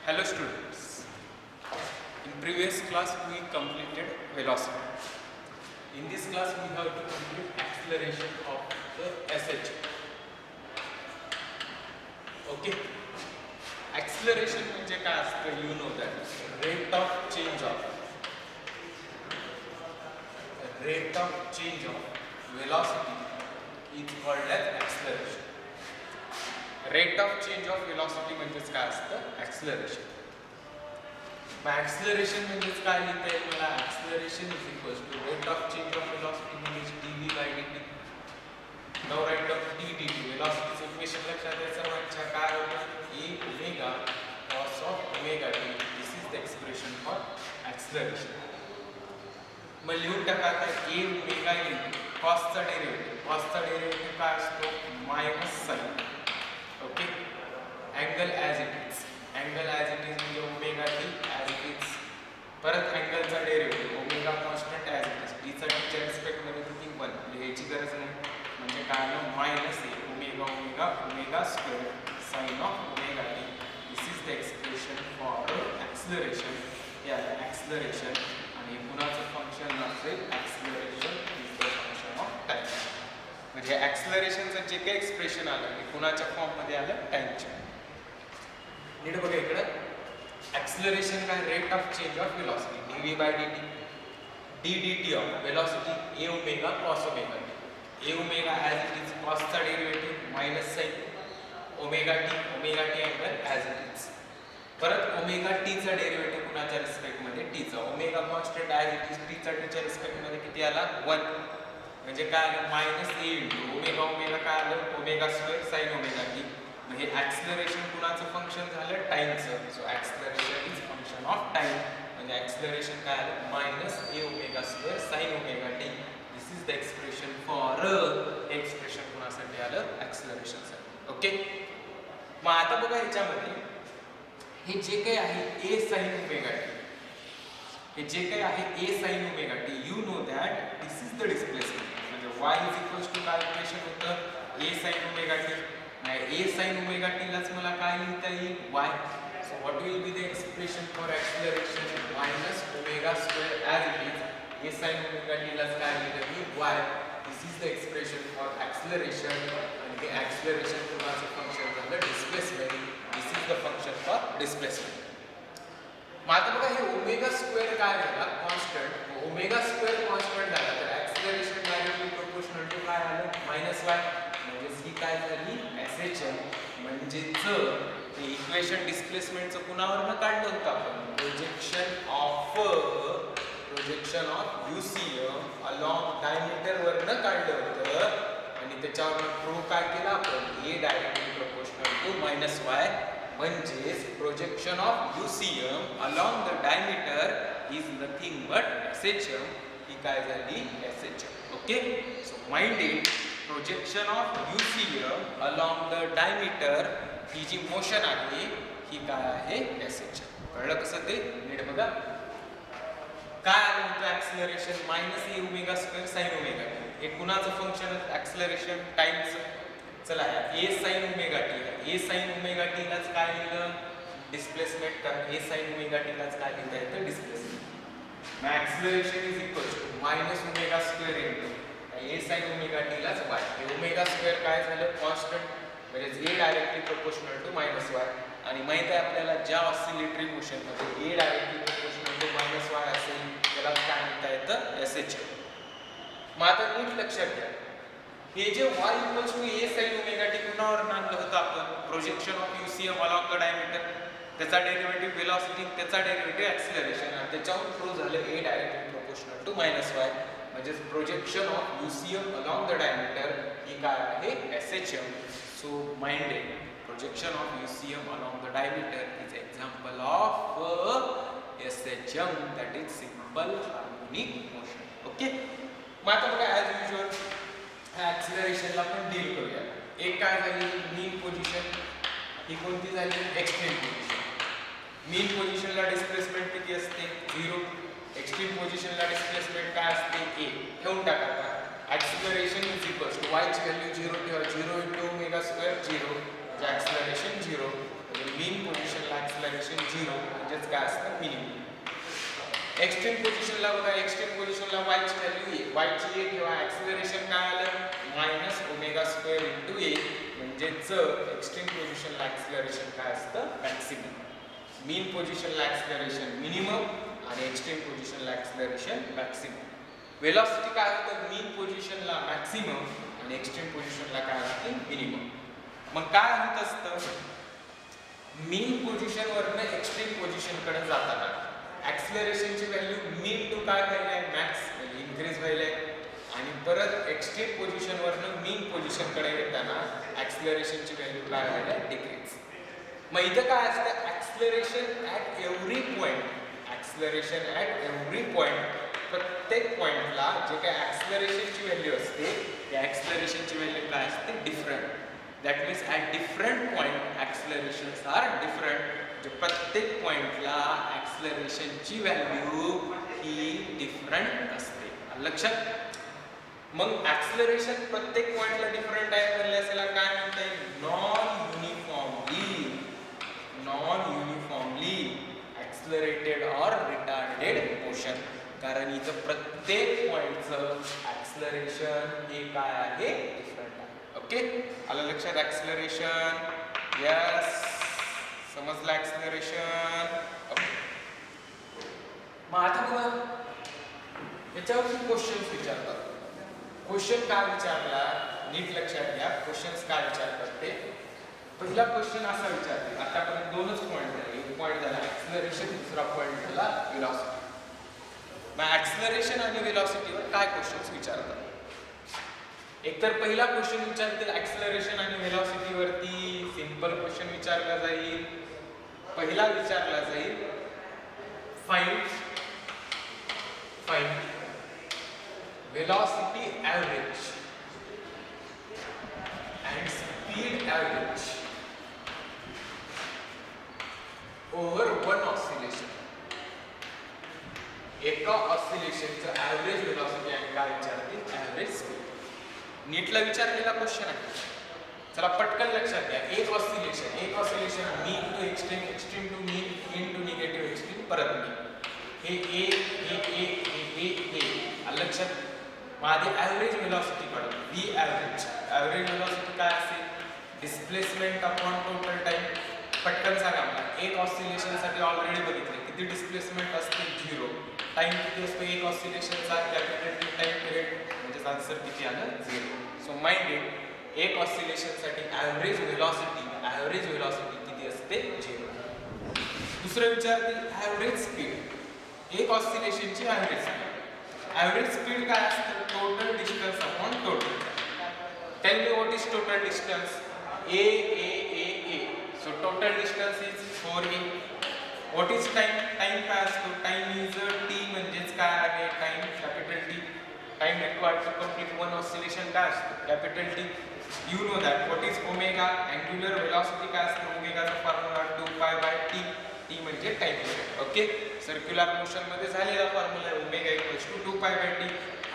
Hello students, in previous class we completed velocity. In this class we have to complete acceleration of the SH. Okay, acceleration म्हणजे काय असतं, you know that rate of change of velocity is called as acceleration. Rate of change of velocity म्हणजेच काय असतं, acceleration. acceleration म्हणजेच काय लिहिता येईल मला, acceleration is equals to rate of change of velocity म्हणजेच dv by dt. Now write down d dt. velocityचं इक्वेशन लक्षात द्यायचं म्हणजे काय होतं, a omega cos of omega t. This is the expression for acceleration. मग लिहून टाका आता a omega into cos चा डेरिव्हेटिव्ह काय असतो, minus sine. Okay, angle as it is म्हणजे omega t as it is. परत अँगलचा derivative omega constant as it is. टीचा टीच्या रिस्पेक्टमध्ये किती 1 लिहायची गरज नाही, म्हणजे काय आलं minus a omega square sign of omega t. This is the expression for acceleration. या ॲक्सिलरेशन आणि पुन्हाचं फंक्शन असेल acceleration is the function of time. म्हणजे ॲक्सिलरेशनचं जे काही एक्सप्रेशन आलं ते कुणाच्या फॉर्ममध्ये आलं, टाइमच्या. नीट बघा इकडं, ॲक्सिलरेशन काय, rate of change of velocity dv by dt. d dt of velocity a omega cos omega t. a omega as it is, कॉसचा derivative minus sine omega t angle as it is. परत omega टीचा derivative कुणाच्या रिस्पेक्टमध्ये, टीचा. Omega constant as it is, टीचा टीच्या रिस्पेक्टमध्ये किती आला, 1. म्हणजे काय आलं, मायनस ए इंटू ओमेगा काय आलं, omega square sine omega t. म्हणजे ॲक्सिलरेशन कुणाचं फंक्शन झालं, टाइमचं. So acceleration is function of time. म्हणजे ॲक्सिलरेशन काय आलं, minus a omega square sine omega t. This is the expression for expression कुणासाठी आलं, ॲक्सिलरेशनसाठी. ओके, मग आता बघा ह्याच्यामध्ये हे जे काही आहे ए साइन ओमेगा टी, हे जे काही आहे a sine omega t, you know that this is the displacement. म्हणजे y इज इक्वल्स टू काय इक्वेशन होतं, a sine omega t. A sine omega टीलाच मला काय लिहिता येईल, y. So what will be the expression for acceleration, minus omega square as it is. A sine omega टीलाच काय लिहिलं मी, y. This is the expression for acceleration. आणि ते ॲक्सिलरेशन कुणाचं फंक्शन झालं, displacement. This is the function for displacement. मग आता बघा हे ओमेगा स्क्वेअर काय झाला, कॉन्स्टंट. ओमेगा स्क्वेअर कॉन्स्टंट झाला तर ॲक्सिलरेशन डायरेक्टली प्रोपोर्शनल टू काय आलं, मायनस वाय. म्हणजे ही काय झाली, एसएचएम. म्हणजेच ते इक्वेशन डिस्प्लेसमेंटचं कुणावरनं काढलं होतं आपण, projection of UCM along diameter वरनं काढलं होतं. आणि त्याच्यावर प्रूव्ह काय केलं आपण, a directly proportional to minus y. म्हणजेच projection of UCM along the diameter is nothing but SHM. ही काय झाली, SHM. Okay, so mind it, projection of UCM along the diameter ही जी मोशन आहे ही काय आहे, SHM. कळलं कसं ते, नीट बघा. काय आलं होतं acceleration, minus a omega square sine omega t. हे कुणाचं फंक्शन ॲक्सिलरेशन, टाइमचं. चला a sine omega t, a sine omega टीलाच काय लिहिलं, डिस्प्लेसमेंट. कारण ए साइन ओमेगा टीलाच काय लिहिता येतं, डिस्प्लेसमेंट. मग acceleration is equals to minus omega square into a sine omega टीलाच वाय. हे ओमेगा स्क्वेअर काय झालं, कॉन्स्टंट. म्हणजे a directly proportional to minus y. आणि माहित आहे आपल्याला ज्या ऑसिलेटरी मोशनमध्ये a directly proportional to minus y असेल त्याला काय म्हणता येतं, SHM. मग आता नीट लक्षात घ्या, हे जे y equals to a sine omega t कुणावर आणलं होतं आपण, projection of UCM along the diameter. त्याचा डेरिव्हेटिव्ह वेलोसिटी, त्याचा डेरिव्हेटिव्ह ॲक्सिलरेशन. आणि त्याच्यावर प्रूव्ह झालं a directly proportional to minus y. म्हणजे projection of UCM along the diameter ही काय आहे, SHM. So mind it, projection of UCM along the diameter is example of SHM, that is simple harmonic motion. Okay, मग आता बघा as usual ॲक्सिलरेशनला पण deal करूया. एक काय झाली, मीन पोझिशन. ही कोणती झाली, एक्स्ट्रीम पोझिशन. मीन पोझिशनला डिस्प्लेसमेंट किती असते, 0. एक्स्ट्रीम पोझिशनला डिस्प्लेसमेंट काय असते, ए. ठेवून टाका आता. ॲक्सिलरेशन इज इक्वल्स टू वायची व्हॅल्यू 0 ठेवा, 0 इंटू ओमेगा स्क्वेअर 0. म्हणजे ॲक्सिलरेशन 0. म्हणजे मीन पोझिशनला ॲक्सिलरेशन 0 0 म्हणजेच काय असतं मिनिमम. एक्स्ट्रीम पोझिशनला बघा, एक्स्ट्रीम पोझिशनला y ची व्हॅल्यू आहे, y ची a ठेवा. ऍक्सिलरेशन काय आलं -ω² * a म्हणजेच एक्स्ट्रीम पोझिशनला ऍक्सिलरेशन काय असतं मॅक्सिमम. मीन पोझिशनला ऍक्सिलरेशन मिनिमम आणि एक्स्ट्रीम पोझिशनला ऍक्सिलरेशन मॅक्सिमम. वेलॉसिटी काय होतं मीन पोझिशनला मॅक्सिमम आणि एक्स्ट्रीम पोझिशनला काय असते मिनिमम. मग काय होत असतं मीन पोझिशन वरनं एक्स्ट्रीम पोझिशन कडे जाताना ऍक्सिलरेशनची व्हॅल्यू मीन टू काय व्हायला आहे मॅक्स म्हणजे इन्क्रीज व्हायला आहे आणि परत एक्स्ट्रीम पोझिशन वरनं मीन पोझिशन कडे येताना ऍक्सिलरेशनची व्हॅल्यू काय व्हायला आहे डिक्रीज. मग इथं काय असतं acceleration at every point, acceleration at every point प्रत्येक पॉइंटला जे काय ऍक्सिलरेशनची व्हॅल्यू असते त्या ऍक्सिलरेशनची व्हॅल्यू काय असते different. That means at different point accelerations are different. प्रत्येक पॉइंटला ऍक्सिलरेशनची व्हॅल्यू ही डिफरंट असते. लक्षात. मग ऍक्सिलरेशन प्रत्येक पॉइंटला डिफरंट आहे म्हणल्यास याला काय म्हणता येईल non uniformly accelerated or retarded motion. कारण इथं प्रत्येक पॉइंटचं ऍक्सिलरेशन हे काय आहे डिफरंट आहे. ओके आलं लक्षात. ऍक्सिलरेशन यस समजलं ऍक्सिलरेशन. ओके मग आता बघा याच्यावरती क्वेश्चन्स विचारतात. क्वेश्चन काय विचारला नीट लक्षात घ्या. क्वेश्चन्स काय विचारतात ते पहिला क्वेश्चन असा विचारते आतापर्यंत दोनच पॉइंट झाले. एक पॉइंट झाला ऍक्सिलरेशन, दुसरा पॉइंट झाला वेलॉसिटी. मग ऍक्सिलरेशन आणि वेलॉसिटीवर काय क्वेश्चन्स विचारतात. एकतर पहिला क्वेश्चन विचारतील ऍक्सिलरेशन आणि वेलॉसिटी वरती सिंपल क्वेश्चन विचारला जाईल. पहिला विचारला जाईल find velocity average and speed average over one oscillation. एका ऑसिलेशनचं ॲव्हरेज वेलॉसिटी आणि काय विचारतील ॲव्हरेज स्पीड. नीटला विचारलेला क्वेश्चन आहे. चला पटकन लक्षात घ्या. एक oscillation mean to extreme, extreme to mean, mean to negative extreme, परत मीन. हे लक्षात. माझे ॲव्हरेज वेलॉसिटी काढू. व्ही ॲव्हरेज वेलॉसिटी काय असेल डिस्प्लेसमेंट अपॉन टोटल टाइम. पटकन सांगा मला. एक ऑसिलेशनसाठी ऑलरेडी बघितले किती डिस्प्लेसमेंट असते 0. टाइम किती असतो एक ऑसिलेशनचा कॅपिटल टाइम पिरियड म्हणजे आन्सर किती आलं 0. सो माइंड इट एक ऑसिलेशनसाठी ॲव्हरेज वेलॉसिटी किती असते 0. दुसरं विचारतील ॲव्हरेज स्पीड. एक ऑसिलेशनची ॲव्हरेज स्पीड. ॲव्हरेज स्पीड काय असतं total distance upon total. Tell me what is total distance a. So total distance is 4a. What is time काय असतो टाइम इज t म्हणजेच काय आहे time capital T. Time required to complete one oscillation काय असतो capital T. You know that. What is omega angular velocity काय असतो ओमेगाचा फॉर्म्युला 2π/t. t म्हणजे time period. Okay circular motion मध्ये झालेला फॉर्म्युला आहे ओमेगा = 2π/t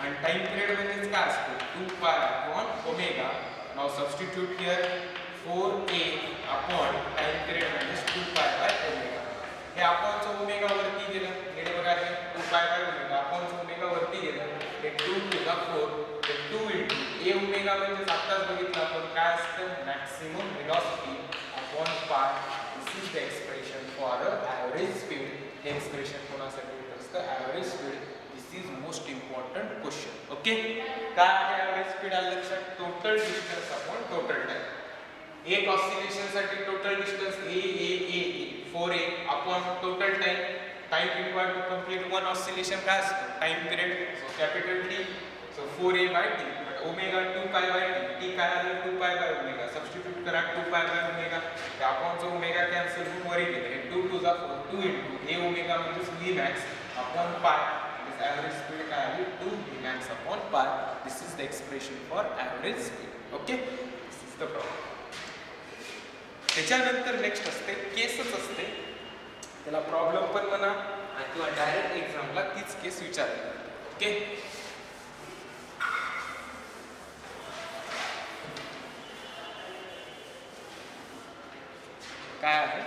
आणि टाइम पिरियड म्हणजेच काय असतो 2π/ओमेगा. Now substitute here 4a upon time period म्हणजे 2π/ओमेगा. हे अपॉनचं ओमेगा वरती गेलं. हे बघा हे 2π/ओमेगा अपॉनचं ओमेगा वरती गेलं. हे 2 to the 4 हे 2 * a ओमेगा म्हणजे आत्ताच बघितलं आपण काय असतं maximum velocity upon pi. This is the expression for average speed. हे एक्सप्रेशन कोणासाठी येत असतं average speed. This is most important question. Okay काय आहे ॲव्हरेज स्पीड लक्षात total distance upon total time. एक ऑसिलेशनसाठी total distance a 4a upon total time required to complete one oscillation काय असतो time period. So capital T. So 4a/t but omega 2π/t. t काय आलं 2π/ओमेगा. Substitute करा 2π/ओमेगा. हे अपॉनचं ओमेगा कॅन्सल होऊन वर गेलं. हे 2 to the 4 2 * a ओमेगा म्हणजे v max अपॉन पाय. दिस ॲव्हरेज स्पीड काय आली 2 v max upon pi. This is the expression for average speed. Okay this is the problem. त्याच्यानंतर नेक्स्ट असते केसच असते. त्याला प्रॉब्लेम पण म्हणा किंवा डायरेक्ट एक्झामला तीच केस विचारली जाते. ओके काय आहे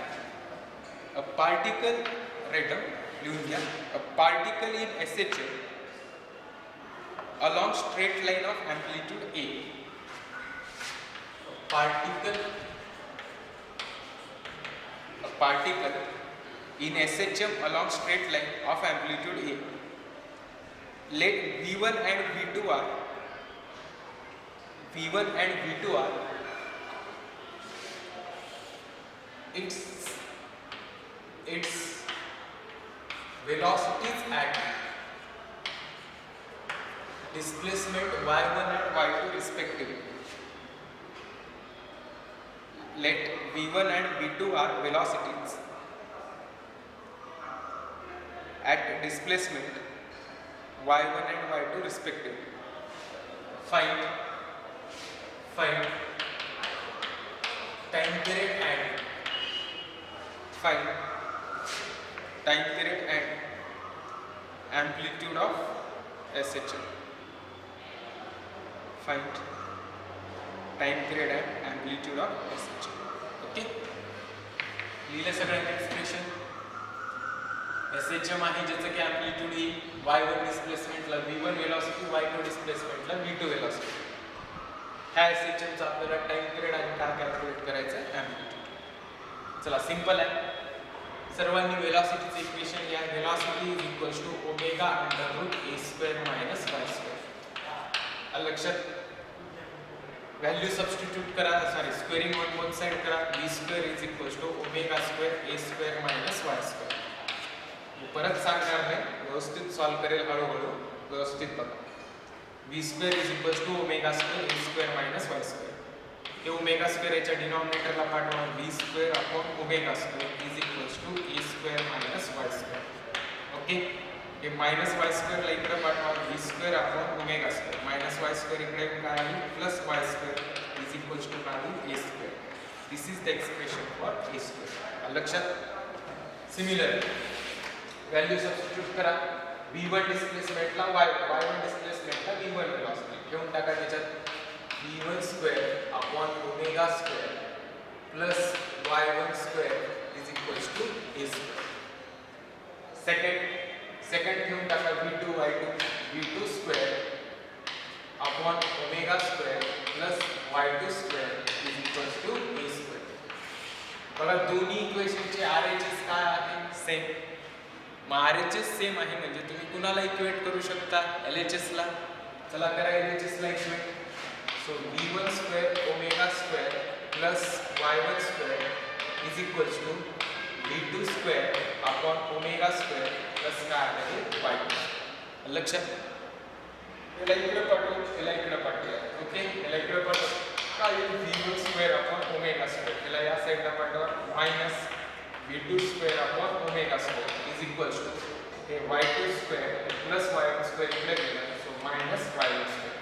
a particle random लिहून घ्या a particle in SHM along straight line of amplitude A. A particle in SHM along straight line of amplitude A. Let V1 and V2 are its velocities at displacement y1 and y2 respectively. Let v1 and v2 are velocities at displacement y1 and y2 respectively. Find time period and amplitude of SHM. Find time period and amplitude of SHM. Okay, लिहिलं सगळं expression. SHM आहे ज्याचं की amplitude ही y1 डिस्प्लेसमेंटला v1 velocity, y2 डिस्प्लेसमेंटला v2 velocity. ह्या SHM चा आपल्याला time period आणि काय कॅल्क्युलेट करायचं आहे amplitude. चला सिंपल आहे. सर्वांनी वेलोसिटीचे इक्वेशन घ्या. Velocity is equals to omega under root a square minus y square. लक्षात व्हॅल्यू सबस्टिट्यूट करा, sorry squaring on both side करा. v square is equals to omega square a square minus y square. परत सांगणार नाही, व्यवस्थित solve करेल हळूहळू, व्यवस्थित बघा. v square is equals to omega square a square minus y square. हे ओमेगा स्क्वेअर याच्या डिनॉमिनेटरला पाठवा. v square upon omega square is equals to a square minus y square. Okay, हे मायनस y स्क्वेअरला इकडे पाठवा. v square upon omega square minus y square इकडे काय आहे plus y square is equals to काय आहे a square. This is the expression for a square. लक्षात. सिमिलर व्हॅल्यू सबस्टिट्यूट करा. v1 डिस्प्लेसमेंटला y1 डिस्प्लेसमेंटला v1 वेलोसिटी घेऊन टाका. त्याच्यात v1 square upon omega square plus y1 square is equals to a square. Second घेऊन टाका v2 square upon omega square plus y2 square is equals to a square. बघा दोन्ही इक्वेशनचे RHS काय आहे सेम. मग RHS सेम आहे म्हणजे तुम्ही कुणाला इक्वेट करू शकता LHS ला. चला करा LHS ला equate. So v1 square omega square plus y1 square is equals to v2 square upon omega square plus काय आहे y2. लक्षात. याला इकडे पाठवू, याला इकडे पाठवूया. ओके, याला इकडे पाठवू. काय v1 square upon omega square, याला या साइडला पाठवा minus v2 square upon omega square is equals to हे y2 square plus y1 square इकडे गेला. So minus y1 square.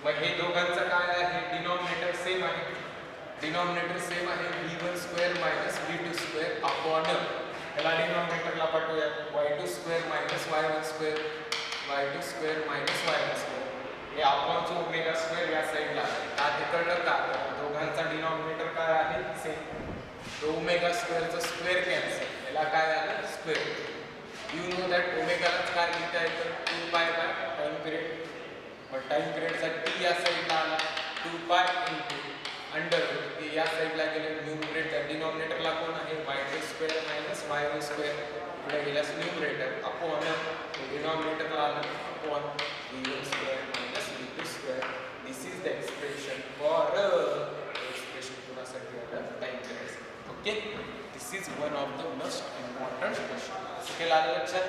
मग हे दोघांचं काय आहे डिनॉमिनेटर सेम आहे. डिनॉमिनेटर सेम आहे v1 square minus v2 square upon याला डिनॉमिनेटरला पाठवूया y2 square minus y1 square y2 square minus y1 square. हे अपॉनचं ओमेगा स्क्वेअर या साइडला आहे. का ते कळलं का? दोघांचा डिनॉमिनेटर काय आहे सेम. तो ओमेगा स्क्वेअरचा स्क्वेअर कॅन्सल, याला काय आलं स्क्वेअर. यू नो दॅट ओमेगालाच काय लिहिता येतं 2 पाय बाय टाइम पिरियड. मग टाइम पिरियडचा t या साइडला आला 2 पाय इंटू अंडर रूट ते या साइडला गेले. न्यूमरेटर डिनॉमिनेटरला कोण आहे y2 square minus y1 square पुढे गेल्यास न्यूमरेटर अपॉन डिनॉमिनेटरला आलं upon v1 square minus v2 square. This is the expression for expression कुणासाठी आलं time period. Okay, this is one of the most important question. असं केलं आलं लक्षात.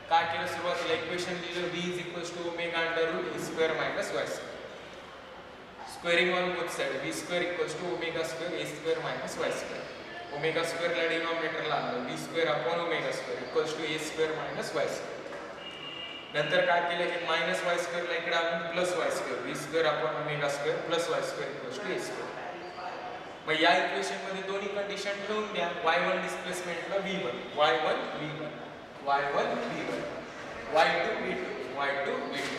काय केलं सुरुवातीला इक्वेशन लिहिलं v is equals to omega under root a square minus y square. Squaring on both side v square equals to omega square a square minus y square. Omega स्क्वेअरला डिनॉमिनेटरला आणलं v square upon omega square equals to a square minus y square. नंतर काय केलं हे minus y स्क्वेअरला इकडे आणून plus y square v square upon omega square plus y square equals to a square. मग या इक्वेशन मध्ये दोन्ही कंडिशन ठेवून द्या. y1 डिस्प्लेसमेंटला v1 y1 v1 y1 v1 y2 v2 y2 v2.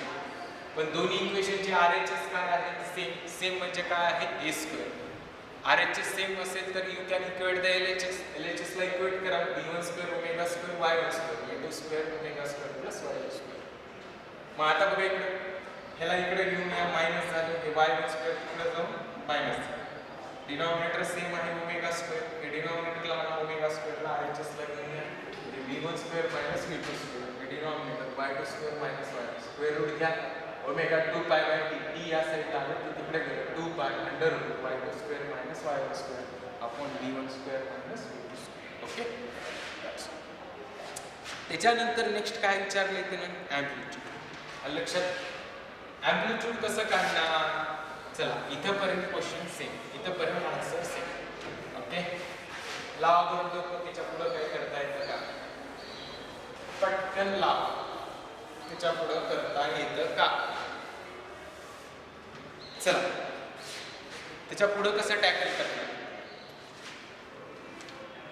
पण दोन्ही इक्वेशनचे RHS काय आहे सेम म्हणजे काय आहे a स्क्वेअर. RHS सेम असेल तर you can equate the LHS ला इक्वेट करा v1 square omega square y1 square v2 square omega square plus y2 square. मग आता बघा इकडे ह्याला इकडे घेऊन या मायनस झालं हे y1 स्क्वेअर तिकडे जाऊन मायनस झालं. डिनॉमिनेटर सेम आहे ओमेगा स्क्वेअर हे डिनॉमिनेटरला म्हणा ओमेगा स्क्वेअरला RHS ला घेऊन या v1 square minus v2 square हे denominator y2 square minus y2 square root घ्या ओमेगा 2 पाय बाय t या साईडला आलं तर तिकडे गेलं 2 pi under root y2 square minus y1 square upon v1 square minus v2 square. Okay. त्याच्यानंतर next काय विचारले त्यानं ॲम्प्लिट्यूड. लक्षात ॲम्प्लिट्यूड कसं काढणार. चला इथंपर्यंत क्वेश्चन सेम इथंपर्यंत आन्सर सेम. ओके. लावा बरोबर त्याच्या पुढं काय करता येतं का पटकन लावा त्याच्या पुढं करता येतं का. चला त्याच्या पुढं कसं टॅकल करणार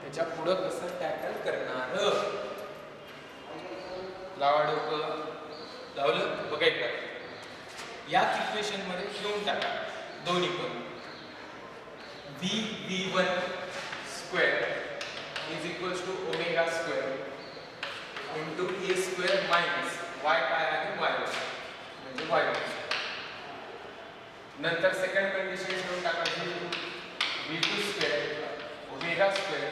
त्याच्या पुढं कसं टॅकल करणार. लावा डोकं लावलं बघा इकडं याच इक्वेशन मध्ये ठेवून टाका दोन्ही पण v1 square is equals to omega square into A square minus y काय आहे y1 म्हणजे y1. नंतर सेकंड कंडिशन ठेवून टाका v2 square omega square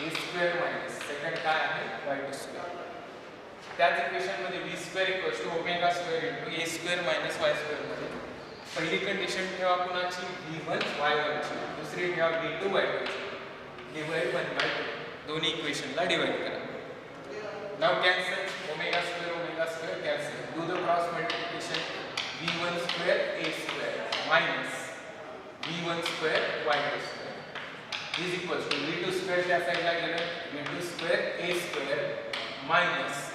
A square minus second काय आहे y2 स्क्वेअर. त्याच इक्वेशन मध्ये v square equals to omega square into A square minus y square मध्ये पहिली कंडिशन ठेवा कुणाची v1 y1 ची दुसरी ठेवा v2 y2 ची डिवाइड 1/2 दोन्ही इक्वेशनला डिवाइड करा. Now cancel omega square cancel do the cross multiplication v1 square a square minus v1 square y2 square is equals to v2 square त्या साइडला गेलं v2 square a square minus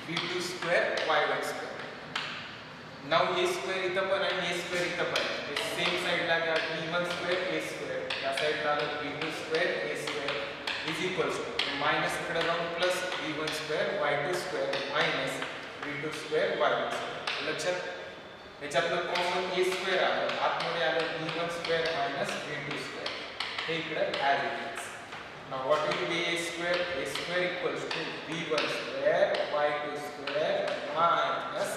v2 square y1 square. Now a square इथं पण आणि a square इथं पण ते same साइडला घ्या v1 स्क्वेअर a स्क्वेअर या साइडला आलं v2 square a square is equals to minus इकडे जाऊन plus v1 square y2 square minus v2 square y1 square. लक्षात याच्यातलं कॉमन a स्क्वेअर आलं आतमध्ये आलं v1 square minus v2 square हे इकडे as it is. Now what will be a square? A square equals to v1 square y2 square minus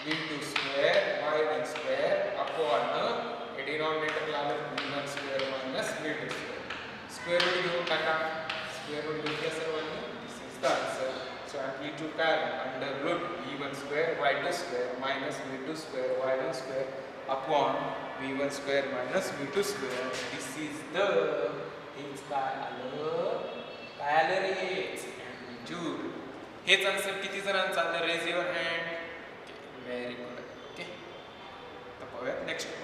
v2 square y1 square upon a denominator ला v1 square minus v2 square. Square root घेऊन टाका. Square root घेतलं सर्वांनी. This is the answer. So amplitude काय under root v1 square y2 square minus v2 square y1 square upon v1 square minus v2 square. This is the हेच काय आलं रे amplitude. हेच answer किती जणांचं आलं raise your hand. Very good. Okay तर पाहूयात next.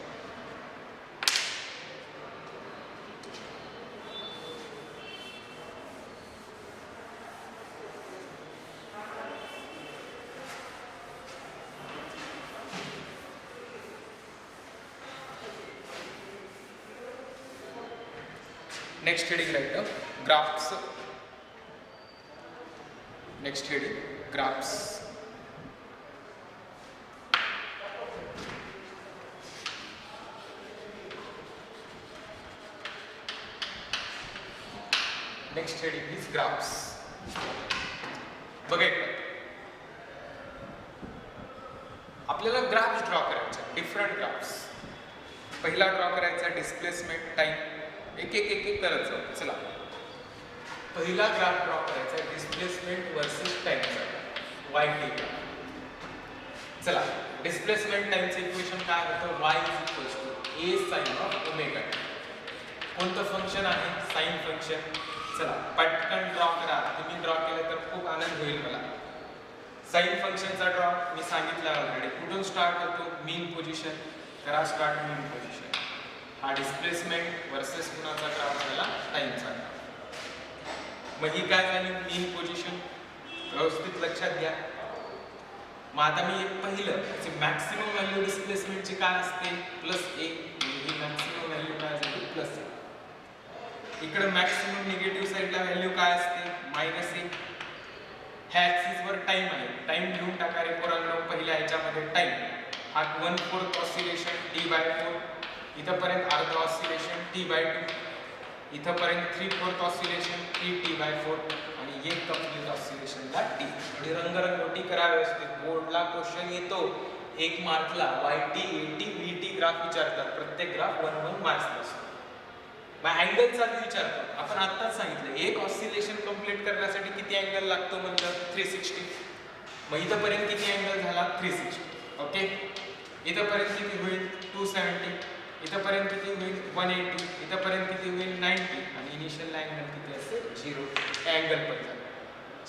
Next heading right now, graphs. Next heading, graphs. Next heading is graphs. बघा आपल्याला ग्राफ्स ड्रॉ करायचे डिफरंट ग्राफ्स. पहिला ड्रॉ करायचा डिस्प्लेसमेंट टाइम एक करत जाऊ. चला पहिला ग्राफ ड्रॉ करायचा डिस्प्लेसमेंट वर्सेस टाइमचा y. चला डिस्प्लेसमेंट टाइमचं इक्वेशन काय होतं y = a sin of omega. कोणतं फंक्शन आहे साइन फंक्शन. चला पटकन ड्रॉ करा. तुम्ही ड्रॉ केलं तर खूप आनंद होईल मला. साइन फंक्शनचा ड्रॉ मी सांगितलं ऑलरेडी. कुठून स्टार्ट होतो मीन पोझिशन करा. स्टार्ट मीन पोझिशन. हा डिस्प्लेसमेंट वर्सेस कुणाचा ग्राफ झाला टाइमचा. मग ही काय झाली मीन पोझिशन. व्यवस्थित लक्षात घ्या. मग आता मी एक पहिलं त्याची मॅक्सिमम व्हॅल्यू डिस्प्लेसमेंटची काय असते +1. ही मॅक्सिमम व्हॅल्यू काय झाली +1. इकडे मॅक्सिमम निगेटिव्ह साइडला व्हॅल्यू काय असते -1. ह्या ऍक्सिस वर टाइम आहे. टाइम घेऊन टाका रे पोरांनो. पहिल्या ह्याच्यामध्ये टाइम हा 1/4 ऑसिलेशन t/4 इथपर्यंत अर्धा ऑसिलेशन t/2. इथंपर्यंत 3/4 ऑसिलेशन 3t/4 आणि एक कंप्लीट ऑसिलेशनला टी. आणि रंगरंगोटी करा व्यवस्थित. बोर्डला क्वेश्चन येतो 1 मार्कला YT, AT, VT ग्राफ विचारतात. प्रत्येक ग्राफ 1 मार्क्सला असतो. मग अँगलचा विचारतात. आपण आत्ताच सांगितलं एक ऑसिलेशन कंप्लीट करण्यासाठी किती अँगल लागतो म्हणलं 360. मग इथंपर्यंत किती अँगल झाला 360. ओके. इथंपर्यंत किती होईल 270. इथंपर्यंत किती होईल 180. इथंपर्यंत किती होईल 90 आणि इनिशियल अँगल किती असेल 0. अँगल पण झाला.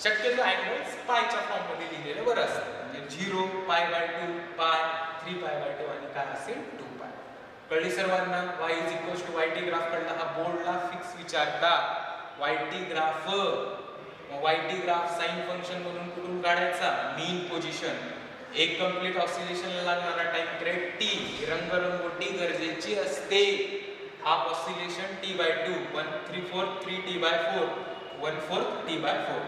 शक्यतो अँगल पायच्या फॉर्म मध्ये लिहिलेलं बरं असतं. म्हणजे 0 π/2 पाय 3π/2 आणि काय असेल 2π. कळली सर्वांना. y = YT ग्राफ काढला. हा बोर्डला फिक्स विचारता YT graph. YT graph sine function म्हणून कुठून काढायचा मीन पोझिशन. एक कंप्लीट ऑसिलेशनला लागणारा टाइम पिरियड t. रंगरंगोटी गरजेची असते. Half oscillation t/2 1/3/4 3t/4 1/4 t/4.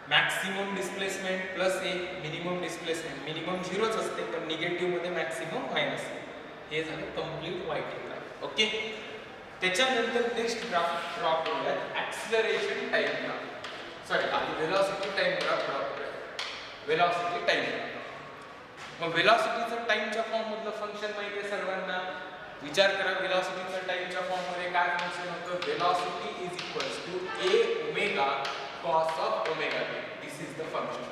Maximum displacement plus a. Minimum displacement minimum 0च असते पण निगेटिव्ह मध्ये मॅक्सिमम मायनस. हे झालं कंप्लीट YT ग्राफ. ओके. त्याच्यानंतर नेक्स्ट ग्राफ ड्रॉ करूया ऍक्सिलरेशन टाइम ग्राफ. सॉरी आधी वेलोसिटी टाइम ग्राफ ड्रॉ करूया. Velocity time graph. मग वेलोसिटीचं टाइमच्या फॉर्म मधलं फंक्शन माहिती आहे सर्वांना. विचार करा वेलोसिटीचं टाइमच्या फॉर्म मध्ये काय फंक्शन होतं. Velocity = a ω cos of omega t. This is the function.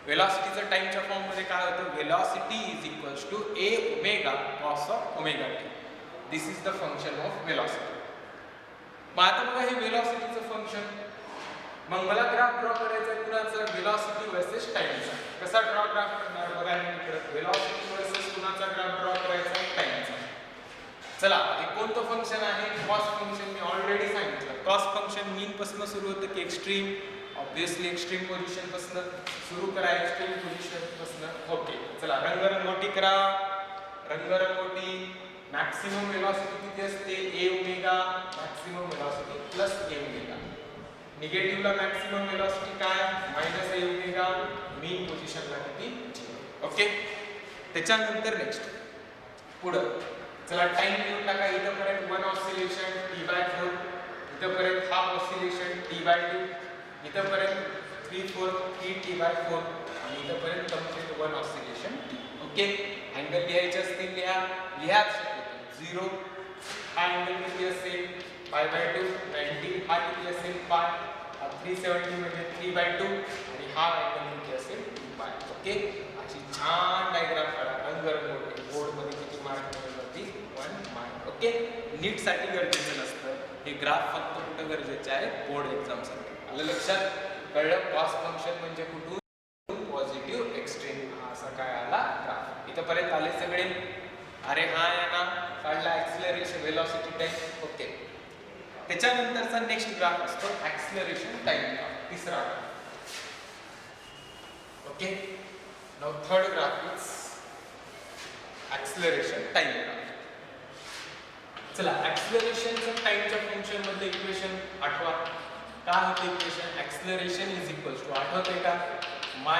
वेलोसिटीचं टाइमच्या फॉर्म मध्ये काय होतं. Velocity = a ω cos of omega t. This is the function of velocity. मग आता बघा हे वेलोसिटीचं फंक्शन. मग मला ग्राफ ड्रॉ करायचा आहे कुणाचा वेलोसिटी वर्सेस टाइमचा. कसा ड्रॉ ग्राफ करणार बघा. इकडे वेलोसिटी वर्सेस कुणाचा ग्राफ ड्रॉ करायचा आहे टाइमचा. चला हे कोणतं फंक्शन आहे. Cos function. मी ऑलरेडी सांगितलं कॉस फंक्शन मीन पासून सुरू होतं की एक्स्ट्रीम. ऑब्वियसली एक्स्ट्रीम पोझिशन पासून सुरू करा. एक्स्ट्रीम पोझिशन पासून. ओके. चला रंगरंगोटी करा. रंगरंगोटी. मॅक्सिमम वेलोसिटी किती असते a ω. Maximum velocity plus a ω. निगेटिव्हला मॅक्सिमम वेलोसिटी काय -a ω. मीन पोझिशनला किती 0. ओके. त्याच्यानंतर नेक्स्ट पुढं चला टाइम लिहून टाका. इथंपर्यंत 1 ऑसिलेशन t/4. इथंपर्यंत हाफ ऑसिलेशन t/2. इथंपर्यंत 3/4 3t/4 आणि इथंपर्यंत complete 1 oscillation t. Okay. Angle लिहायचे असतील लिहा. लिहाच 0. हा अँगल किती असेल π/2 90. हा किती असेल π. 370 म्हणजे 3/2 आणि हा अँगल किती असेल 2π. ओके. अशी छान डायग्राम काढा. रंगरंगोटी. बोर्ड मध्ये किती मार्क मिळवती 1 मार्क. ओके. नीट साठी गरजेचं नसतं हे ग्राफ. फक्त कुठं गरजेचे आहे बोर्ड एक्झाम साठी. आलं लक्षात. कळलं. कॉस फंक्शन म्हणजे कुठून पॉझिटिव्ह एक्स्ट्रीम. असा काय आला ग्राफ. इथंपर्यंत आले सगळे. अरे हा आहे ना काढला ऍक्सिलरेशन वेलोसिटी टाइम. ओके. त्याच्यानंतरचा नेक्स्ट ग्राफ असतो ऍक्सिलरेशन टाइम ग्राफ. तिसरा graph. Okay. Now third graph is acceleration time graph. चला ऍक्सिलरेशनचं टाइमच्या फंक्शन मधलं इक्वेशन आठवा. काय होतं इक्वेशन. ऍक्सिलरेशन = आठवते का -a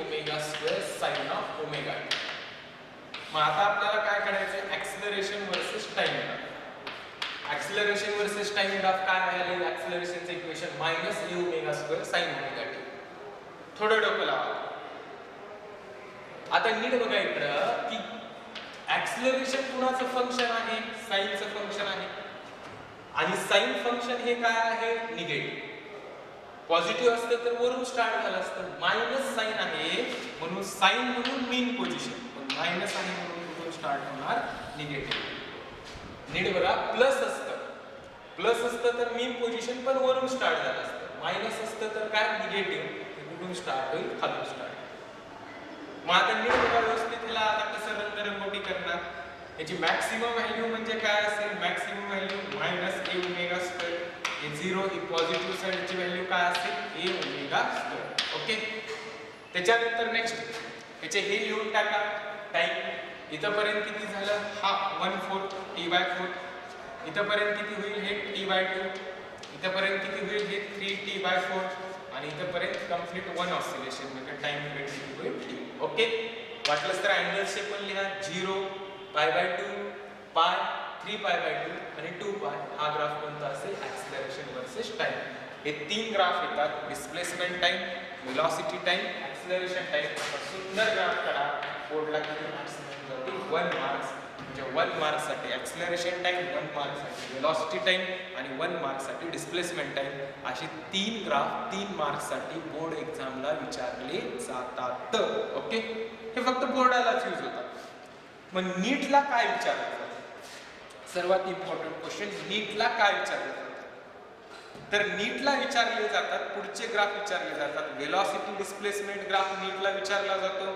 ω² sin of omega t. मग आता आपल्याला काय करायचं acceleration versus time graph. Acceleration versus time graph काय आहे. ऍक्सिलरेशनचं equation -a ω² sin omega t. थोडं डोकं लावा. आता नीट बघा इकडं की ऍक्सिलरेशन कुणाचं फंक्शन आहे साइनचं फंक्शन आहे. आणि साइन फंक्शन हे काय आहे निगेटिव्ह. पॉझिटिव्ह असतं तर वरून स्टार्ट झालं असतं. मायनस साइन आहे म्हणून साइन म्हणून मीन पोझिशन. पण मायनस आहे म्हणून कुठून स्टार्ट होणार निगेटिव्ह. नीट बघा. प्लस असतं तर मीन पोझिशन पण वरून स्टार्ट झालं असतं. मायनस असतं तर काय निगेटिव्ह. ते कुठून स्टार्ट होईल खालून स्टार्ट. मग आता नीट बघा व्यवस्थित. त्याला आता कसं रंगरंगोटी करणार. याची मॅक्सिमम व्हॅल्यू म्हणजे काय असेल. Maximum value -a ω². हे 0 ही पॉझिटिव्ह साइडची व्हॅल्यू काय असेल a ω². ओके. त्याच्यानंतर नेक्स्ट याचे हे लिहून टाका टाइम. इथंपर्यंत किती झालं हा 1/4 t/4. इथंपर्यंत किती होईल हे t/2. इथंपर्यंत किती होईल हे 3t/4 आणि इथंपर्यंत कंप्लीट 1 ऑसिलेशन म्हणजे टाइम पिरियड किती होईल t. ओके. वाटलंच तर अँगल शेप पण लिहा 0 π/2 π 3π/2 आणि 2π हा ग्राफ कोणता असेल ऍक्सिलरेशन वर्सेस टाइम. हे तीन ग्राफ येतात, displacement time, velocity time, acceleration time. सुंदर ग्राफ काढा. बोर्डला किती मार्क्स मिळतील? 1 मार्क्स. म्हणजे 1 मार्क्ससाठी ऍक्सिलरेशन टाइम, 1 मार्क्ससाठी वेलॉसिटी टाइम आणि 1 मार्क्ससाठी डिस्प्लेसमेंट टाइम. अशी तीन ग्राफ 3 मार्क्ससाठी बोर्ड एक्झामला विचारले जातात. ओके, हे फक्त बोर्डालाच यूज होतात. मग नीटला काय विचारलं जातं? सर्वात इम्पॉर्टंट क्वेश्चन, नीटला काय विचारलं जातं? तर नीटला विचारले जातात पुढचे ग्राफ विचारले जातात. वेलॉसिटी डिस्प्लेसमेंट ग्राफ नीटला विचारला जातो.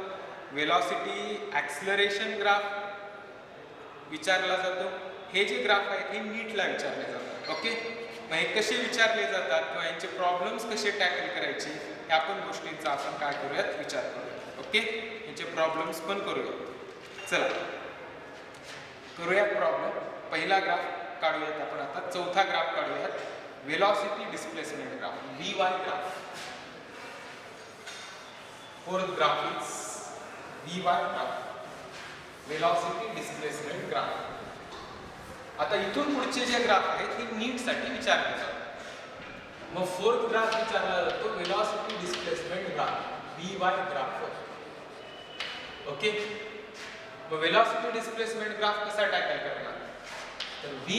वेलॉसिटी ऍक्सिलरेशन ग्राफ विचारला जातो. हे जे ग्राफ आहेत हे नीटला विचारले जातात. ओके, मग हे कसे विचारले जातात किंवा यांचे प्रॉब्लेम्स कसे टॅकल करायचे हे आपण गोष्टींचा आपण काय करूयात विचार करूयात. ओके, यांचे प्रॉब्लेम्स पण करूयात. चला करूयात प्रॉब्लेम. पहिला ग्राफ काढूयात आपण आता. चौथा ग्राफ काढूयात. Velocity displacement graph, VY graph. Fourth graph is VY graph, velocity displacement graph. आता इथून पुढचे जे ग्राफ आहेत हे नीट साठी विचारले जातात. मग फोर्थ ग्राफ विचारला जातो velocity displacement graph, VY graph. Okay, मग वेलॉसिटी डिस्प्लेसमेंट ग्राफ कसा टॅकल करणार? तर v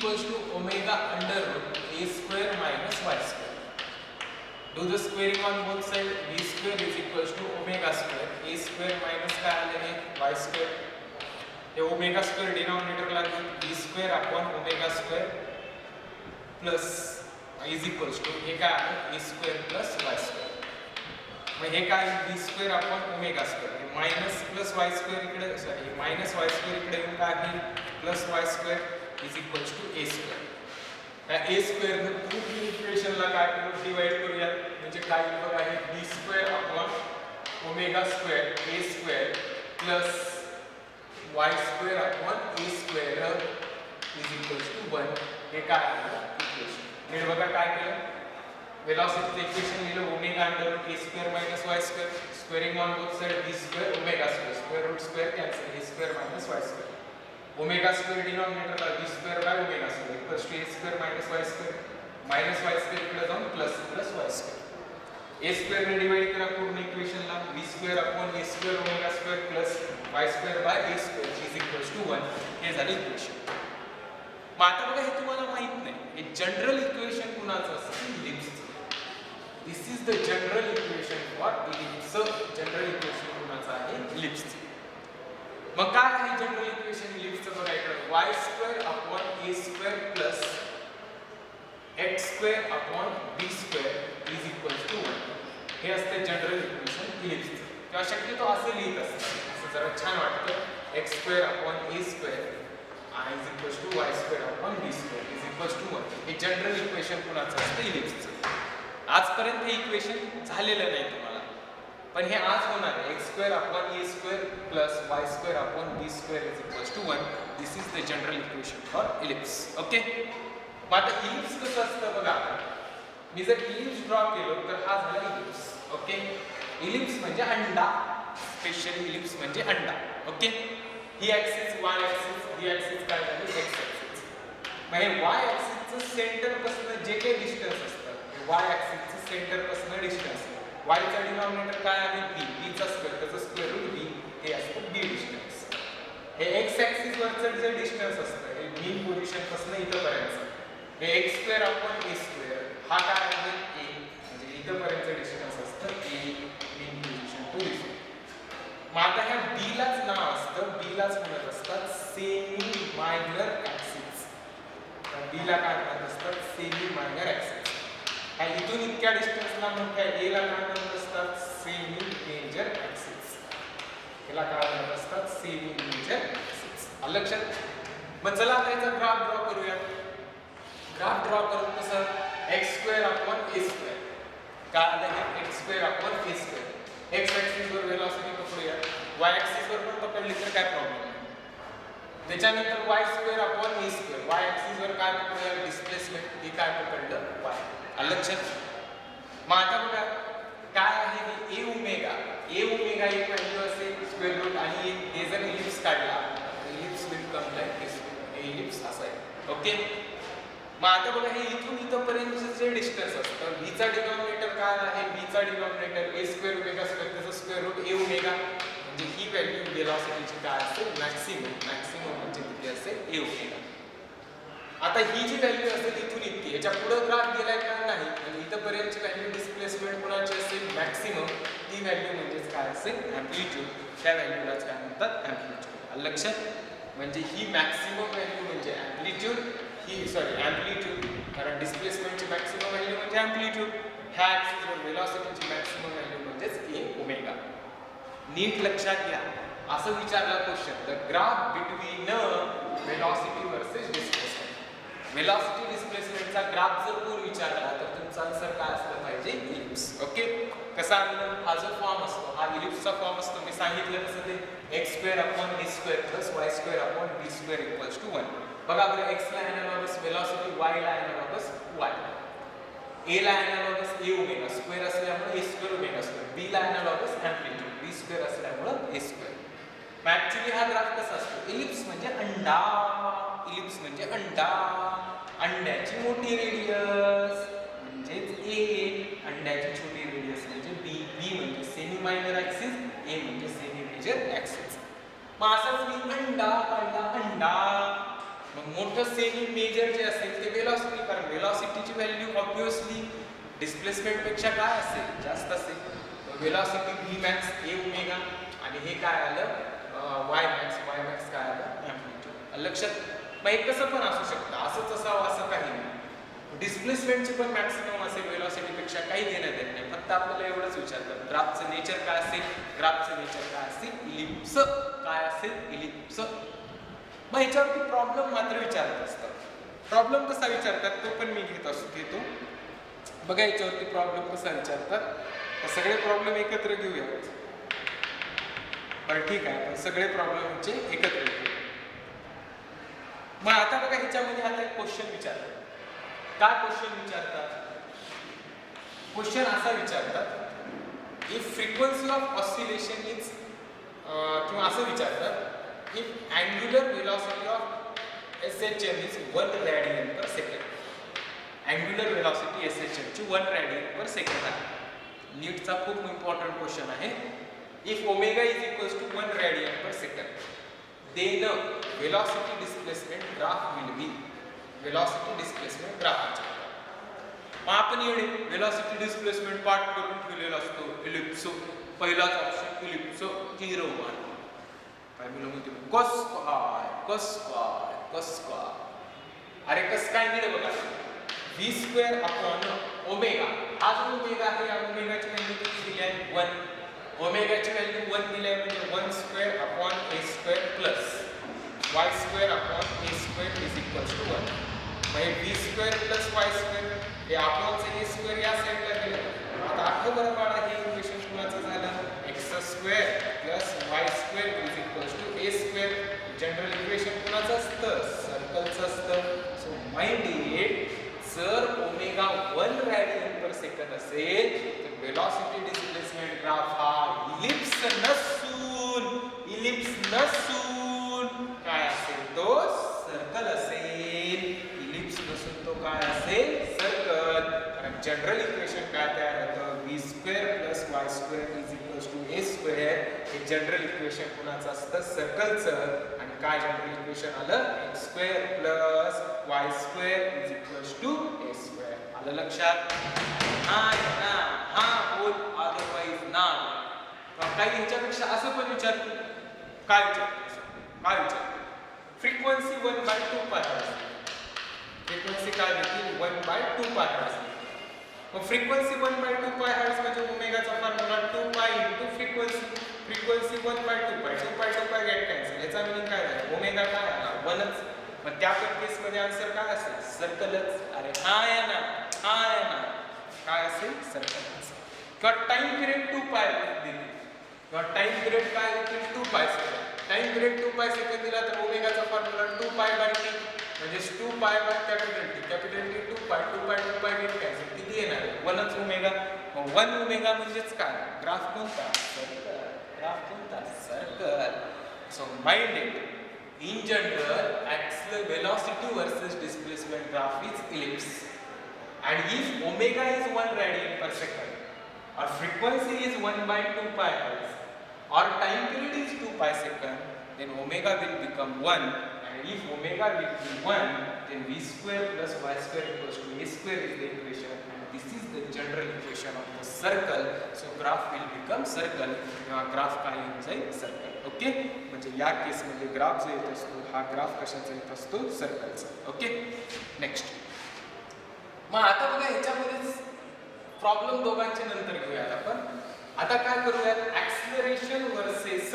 = omega under root a square minus y square. Do the squaring on both side. v square = omega square a square minus काय आले आहे y square. हे omega square डिनॉमिनेटरला घेऊन v square upon omega square plus = हे काय आहे a square plus y square. मग हे काय v square upon omega square. हे मायनस प्लस y स्क्वेअर इकडे, सॉरी मायनस y स्क्वेअर इकडे येऊन काय आहे plus y square is equal to a square. या a स्क्वेअर ने पूर्ण इक्वेशनला काय करू डिवाइड करूया. म्हणजे काय बघा आहे b square upon omega square a square plus y square upon a square is equal to 1. हे काय आहे इक्वेशन. हे बघा काय केलं, वेलॉसिटीचं इक्वेशन लिहिलं omega under root a square minus y square. Squaring on both side b square omega square, square root square cancel, a square minus y square. Omega square डिनॉमिनेटरला b square by omega square equals to a square minus y square. Minus y square इकडे जाऊन plus plus y square. a square ने divide करा पूर्ण इक्वेशनला. b square upon a square omega square plus y square by a square is equals to 1. हे झालं equation. मग आता बघा हे तुम्हाला माहित नाही, हे जनरल इक्वेशन कुणाचं असतं? इलिप्सचं. This is the general equation for ellipse. General equation कुणाचं आहे? इलिप्सचं. मग काय आहे जनरल इक्वेशन इलिप्सचं? बघा इकडे y square upon a square plus x square upon b square is equals to 1. हे असते जनरल इक्वेशन इलिप्सचं. किंवा शक्यतो असं लिहित असतं, असं जरा छान वाटतं. x square upon a square is equals to y square upon b square is equals to 1. हे जनरल इक्वेशन कुणाचं असतं? इलिप्सचं. आजपर्यंत हे इक्वेशन झालेलं नाही तुम्हाला, पण हे आज होणार आहे. x square upon a square plus y square upon b square is equals to 1. This is the general equation for ellipse. Okay, मग आता इलिप्स कसं असतं बघा. मी जर इलिप्स ड्रॉ केलो तर हा झाला इलिप्स. ओके, इलिप्स म्हणजे अंडा, स्पेशली इलिप्स म्हणजे अंडा. ओके, ही ऍक्सिस y ऍक्सिस, ही ऍक्सिस काय झाली x ऍक्सिस. मग हे y ऍक्सिसचं सेंटर पासून जे काही डिस्टन्स असतं, y ऍक्सिसचं सेंटर पासून डिस्टन्स, y चा डिनॉमिनेटर काय आहे b, b चा स्क्वेअर, त्याचा स्क्वेअर रूट b, हे असतं b डिस्टन्स. हे x ऍक्सिस वरचं जे डिस्टन्स असतं हे मीन पोझिशन पासून इथं पर्यंत, हे x square upon a square हा काय आहे a, म्हणजे इथं पर्यंत डिस्टन्स असतं a मीन पोझिशन टू दिस. मग आता ह्या b लाच नाव असतं, b लाच म्हणत असतात सेमी मायनर ऍक्सिस. b ला काय म्हणत असतात? Semi minor axis. ह्या इथून इतक्या डिस्टन्सला मग काय a ला काय म्हणत असतात? Semi major axis. याला काय म्हणत असतात? Semi major axis. आलं लक्षात? मग चला आता याचा ग्राफ ड्रॉ करूया. ग्राफ ड्रॉ करून कसं x square upon a square काय आलं हे x square upon a square. x axis वर वेलोसिटी पकडूया, y ऍक्सिस वर पण पकडली तर काय प्रॉब्लेम नाही. त्याच्यानंतर y square upon a square, y axis वर काय पकडूया? डिस्प्लेसमेंट. हे काय पकडलं? y. आलं लक्षात? मग आता बघा काय आहे हे a ओमेगा. a ओमेगा एक व्हॅल्यू असेल स्क्वेअर रूट, आणि हे जर इलिप्स काढला इलिप्स विल कम लाईक दिस. हे इलिप्स ओके. मग आता बघा हे इथून इथपर्यंतचं जे डिस्टन्स असतं व्हीचा डिनॉमिनेटर काय आहे, व्हीचा डिनॉमिनेटर ए स्क्वेअर ओमेगा स्क्वेअर त्याचं स्क्वेअर रूट ए ओमेगा, म्हणजे ही व्हॅल्यू वेलॉसिटीची काय असेल मॅक्सिमम, मॅक्सिमम म्हणजे किती असेल ए ओमेगा. आता ही जी व्हॅल्यू असेल इथून इतकी याच्या पुढे ग्राफ गेलाय का नाही, म्हणजे इथपर्यंतची व्हॅल्यू डिस्प्लेसमेंट कोणाची असेल मॅक्सिमम, ती व्हॅल्यू म्हणजेच काय असेल अँप्लिट्यूड, त्या व्हॅल्यूलाच काय म्हणतात अँप्लिट्यूड. लक्षात, म्हणजे ही मॅक्सिमम व्हॅल्यू म्हणजे अँप्लिट्यूड, ही सॉरी अँप्लिट्यूड, कारण डिस्प्लेसमेंटची मॅक्सिमम व्हॅल्यू म्हणजे अँप्लिट्यूड, ह्या ॲक्सिसवर वेलॉसिटीची मॅक्सिमम व्हॅल्यू म्हणजेच ए ओमेगा. नीट लक्षात घ्या, असं विचारला question, the graph between velocity versus displacement. Velocity डिस्प्लेसमेंटचा ग्राफ जर कोण विचारला तर तुमचा आन्सर काय असलं पाहिजे इलिप्स. ओके, कसा आलं, हा जो फॉर्म असतो हा इलिप्सचा फॉर्म असतो. मी सांगितलं कसं ते x² upon a² plus y² upon b² equals to 1. बघा बरं, x ला एनालॉगस वेलॉसिटी, y ला एनालॉगस y, a ला एनालॉगस a ओमेगा स्क्वेअर असल्यामुळे a² ओमेगा स्क्वेअर, b ला एनालॉगस अँप्लिट्यूड b² असल्यामुळे a². मग ऍक्च्युअली हा ग्राफ कसा असतो, इलिप्स म्हणजे अंडा, इलिप्स म्हणजे अंडा, अंड्याची मोठी रेडियस म्हणजेच ए, अंड्याची छोटी रेडियस म्हणजे बी, बी म्हणजे सेमी मायनर ऍक्सिस, ए म्हणजे सेमी मेजर ऍक्सिस. मग असाच मी अंडा काढला, अंडा, मग मोठं सेमी मेजर जे असेल ते वेलॉसिटी, कारण वेलॉसिटीची व्हॅल्यू ऑब्वियसली डिस्प्लेसमेंट पेक्षा काय असेल जास्त असेल, वेलॉसिटी व्ही मॅक्स ए ओमेगा, आणि हे काय आलं वाय मॅक्स काय आलं अँप्लिट्यूड. लक्षात, मग एक कसं पण असू शकतं, असंच असावं असं काही नाही, डिस्प्लेसमेंटची पण मॅक्सिमम असेल वेलॉसिटीपेक्षा काही देण्यात येत नाही. फक्त आपल्याला एवढंच विचारतात ग्राफचं नेचर काय असेल, ग्राफचं नेचर काय असेल इलिप्स, काय असेल इलिप्स. मग ह्याच्यावरती प्रॉब्लेम मात्र विचारत असतात. प्रॉब्लेम कसा विचारतात तो पण मी घेतो. बघा याच्यावरती प्रॉब्लेम कसा विचारतात, तर सगळे प्रॉब्लेम एकत्र घेऊयात. बरं ठीक आहे, पण सगळे प्रॉब्लेमचे एकत्र घेऊ. मग आता बघा ह्याच्यामध्ये आता एक क्वेश्चन विचारतात. काय क्वेश्चन विचारतात, क्वेश्चन असा विचारतात, if frequency of oscillation is, किंवा असं विचारतात, if angular velocity of SHM is 1 radian per second. Angular velocity SHM ची 1 रेडियन पर सेकंड आहे. नीटचा खूप इम्पॉर्टंट क्वेश्चन आहे. If omega is equals to 1 radian per second, then velocity displacement graph will be, velocity displacement graph. मग आपण येणे velocity displacement part करून ठेवलेला असतो इलिप्स. पहिलाच ऑप्शन इलिप्स 0 1. काय बोलू म्हणते cos square. अरे कस काय दिलं बघा, v² अपॉन ओमेगा, हा जो ओमेगा आहे या ओमेगाची व्हॅल्यू किती दिली आहे 1, ओमेगाची व्हॅल्यू 1 दिली आहे म्हणजे 1² upon a² plus y² upon a² is equals to 1. म्हणजे v² प्लस y² हे अपॉनचे a² या साईडला गेलं. आता आठवं बरं बाळा, हे इक्वेशन कुणाचं झालं, x² plus y² is equals to a². General equation कुणाचं असतं, सर्कलचं असतं. सो माइंड इट, जर ओमेगा 1 रेडियन पर सेकंड असेल तर वेलॉसिटी डिस्प्लेसमेंट ग्राफ हा इलिप्स नसून काय असेल, तो सर्कल असेल. इलिप्स नसून तो काय असेल, सर्कल. कारण जनरल इक्वेशन काय तयार होतं, v² plus y² is equals to a². हे जनरल इक्वेशन कुणाचं असतं, सर्कलचं. आणि काय जनरल इक्वेशन आलं, x² plus y² is equals to a². आलं लक्षात, हा ना, हा बोल, अदरवाइज ना. काही ह्याच्यापेक्षा असं पण विचारतो, काय विचारतो, फ्रिक्वेन्सी 1/2 पाय असते. फ्रिक्वेन्सी काय देते 1/2 पाय असते. मग फ्रिक्वेन्सी 1/2 पाय हर्ट्झ म्हणजे ओमेगाचा फॉर्म्युला 2 पाय इनटू फ्रिक्वेन्सी 1/2 पाय. 2 पाय गेट कॅन्सल. याचा मीनिंग काय झालं, ओमेगा काय आला 1च. मग त्या केस मध्ये आन्सर काय असेल, सर्कलच. अरे हा आहे ना, काय असेल, सर्कलच. किंवा टाइम पिरियड 2 पाय दिली, किंवा टाइम पिरियड काय देतील 2 पाय सेकंड. टाइम पिरियड 2 पाय सेकंड दिला तर ओमेगाचा फॉर्म्युला 2 पाय बाय टी म्हणजे 2 पाय बाय कॅपिटल टी 2 पाय गेट कॅन्सल. किती येणार आहे 1च ओमेगा. 1 ओमेगा म्हणजेच काय, ग्राफ कोणता, circle. So mind it, In general, velocity versus displacement graph is ellipse. And if omega is 1 radian per second, or frequency is 1 by 2 pi hertz, or time period is 2 pi second, then omega will become 1. And if omega will be 1, then v square plus y square equals to a square is the equation. And this is the general equation of the circle. So graph will become circle. Graph काय येऊन जाईल circle. Okay, म्हणजे या केस मध्ये graph जो येत असतो हा ग्राफ कशाचा येत असतो सर्कलचा. Okay, next. मग आता बघा ह्याच्यामध्येच प्रॉब्लेम दोघांचे नंतर घेऊयात आपण. आता काय करूयात, acceleration versus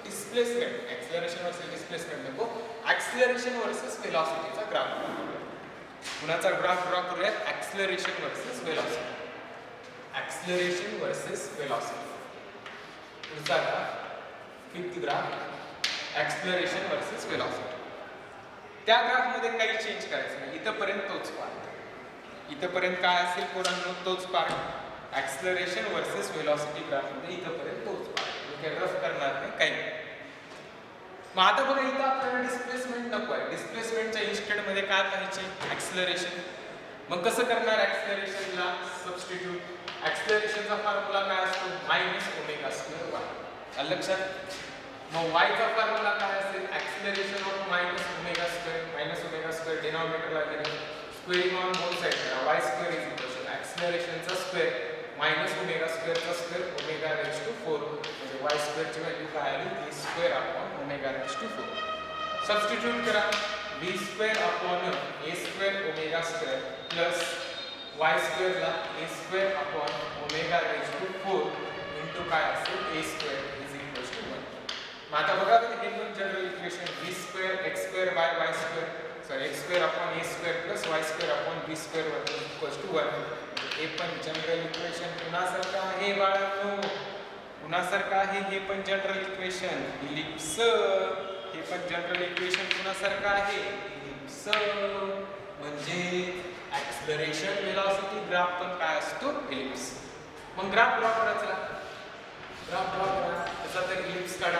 displacement. Acceleration versus displacement नको, ऍक्सिलरेशन वर्सेस वेलोसिटीचा ग्राफ करूया. कुणाचा ग्राफ ड्रॉ करूयात, acceleration versus velocity. Acceleration versus velocity. पुढचा graph, fifth graph, acceleration versus velocity. त्या ग्राफ मध्ये काही चेंज करायचं नाही, इथपर्यंत तोच पार्ट. इथपर्यंत काय असेल पोरांनो, तोच part. Acceleration versus velocity graph मध्ये इथपर्यंत तोच पार्ट. काही रफ करणार नाही काही. मग आता बघा इथं आपल्याला डिस्प्लेसमेंट नको आहे. डिस्प्लेसमेंटच्या इन्स्टेड मध्ये काय पाहिजे, ऍक्सिलरेशन. मग कसं करणार ऍक्सिलरेशनला सबस्टिट्यूट. ऍक्सिलरेशनचा फॉर्म्युला काय असतो, मायनस ओमेगा स्क्वेअर वाय. लक्षात. मग y चा फॉर्म्युला काय असेल, acceleration of minus omega square. Minus omega square डिनॉमिनेटरला गेले, स्क्वेअरिंग ऑन बोथ साइड करा. y square is equal to ऍक्सिलरेशनचा स्क्वेअर मायनस ओमेगा स्क्वेअरचा स्क्वेअर ओमेगा रेज टू 4. म्हणजे y स्क्वेअर ची व्हॅल्यू काय आली, a square upon omega raise to 4. Substitute करा, v square upon a square omega square plus y square ला a square upon omega raise to 4 into काय असेल, a square is equal to 1. मग आता बघा हे पण general equation, v square x square by y square, sorry x square upon a square plus y square upon b square equal to 1. हे पण general equation पुन्हासारखं आहे बाळांनो, पुन्हासारखं आहे. हे पण जनरल इक्वेशन इलिप्स. हे पण जनरल इक्वेशन पुन्हासारखं आहे इलिप्स. म्हणजे ऍक्सिलरेशन वेलोसिटी ग्राफ पण काय असतो, इलिप्स. मग ग्राफ ड्रॉ करायचा, ग्राफ ड्रॉ करा. त्याचा तर इलिप्स काढा.